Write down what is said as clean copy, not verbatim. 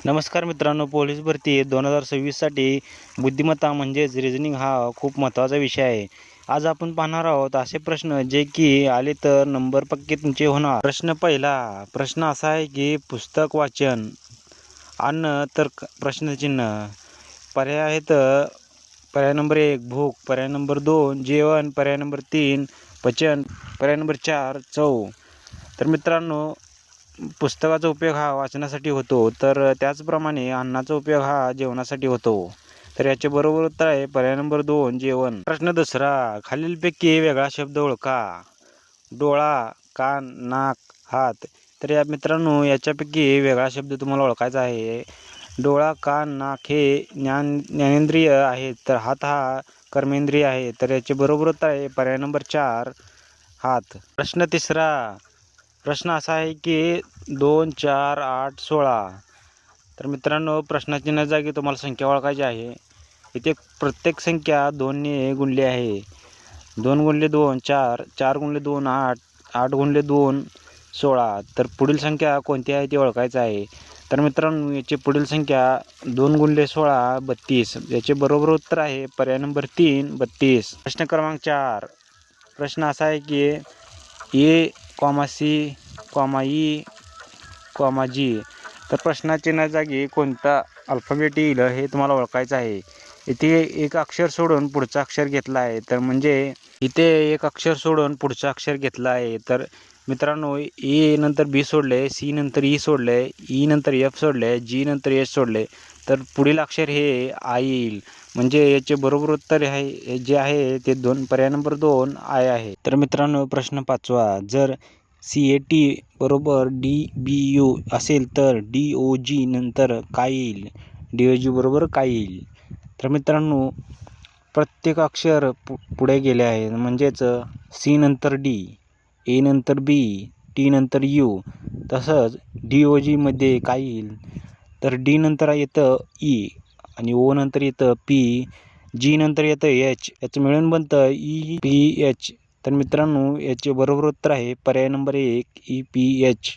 नमस्कार मित्रांनो, पोलीस भरती 2026साठी बुद्धिमत्ता म्हणजेच रिझनिंग हा खूप महत्त्वाचा विषय आहे. आज आपण पाहणार आहोत असे प्रश्न जे की आले तर नंबर पक्के तुमचे होणार. प्रश्न असा आहे की पुस्तक वाचन, अन्न तर प्रश्नचिन्ह. पर्याय आहेत पर्याय नंबर 1 भूक, पर्याय नंबर 2 जेवण, पर्याय नंबर 3 पचन, पर्याय नंबर 4 चव. तर मित्रांनो, पुस्तकाचा उपयोग हा वाचनासाठी होतो, तर त्याचप्रमाणे अन्नाचा उपयोग हा जेवणासाठी होतो. तर याचे बरोबर उत्तर आहे पर्याय नंबर 2 जेवण. प्रश्न दुसरा, खालीलपैकी वेगळा शब्द ओळखा. डोळा, कान, नाक, हात. तर या मित्रांनो, याच्यापैकी वेगळा शब्द तुम्हाला ओळखायचा आहे. डोळा, कान, नाक हे ज्ञानेंद्रिय आहेत, तर हात हा कर्मेंद्रिय आहे. तर याचे बरोबर उत्तर आहे पर्याय नंबर 4 हात. प्रश्न तिसरा, प्रश्न असा आहे की 2, 4, 8, 16. तर मित्रांनो, प्रश्नाचिन्ह जागी तुम्हाला संख्या ओळखायची आहे. इथे प्रत्येक संख्या 2ने गुणली आहे. 2 गुणिले 2 4, 4 गुणिले 2 8, 8 गुणिले 2 16. तर पुढील संख्या कोणती आहे ती ओळखायचं आहे. तर मित्रांनो, याची पुढील संख्या 2 गुणिले 16 32. याचे बरोबर उत्तर आहे पर्याय नंबर 3 32. प्रश्न क्रमांक 4. प्रश्न असा आहे की ए, सी, ई, जी. तर प्रश्नाचिन्ह जागी कोणता अल्फाबेट येईल हे तुम्हाला ओळखायचं आहे. इथे एक अक्षर सोडून पुढचं अक्षर घेतलं आहे. तर म्हणजे इथे एक अक्षर सोडून पुढचं अक्षर घेतलं आहे. तर मित्रांनो, ए नंतर बी सोडले, सी नंतर ई सोडले, ई नंतर एफ सोडले, जी नंतर एस सोडले, तर पुढील अक्षर हे आय येईल. म्हणजे याचे बरोबर उत्तर आहे जे आहे ते पर्याय नंबर 2 आय आहे. तर मित्रांनो, प्रश्न 5वा, जर CAT बरोबर DBU असेल तर DOG नंतर काय येईल? DOG बरोबर काय येईल? तर मित्रांनो, प्रत्येक अक्षर पुढे गेले आहे. म्हणजेच C नंतर D, A नंतर B, T नंतर U. तसंच DOG मध्ये काय येईल? तर D नंतर येतं E आणि O नंतर येतं P, G नंतर येतं H. याचं मिळून बनतं EPH. तर मित्रांनो, याचे बरोबर उत्तर आहे पर्याय नंबर 1 EPH.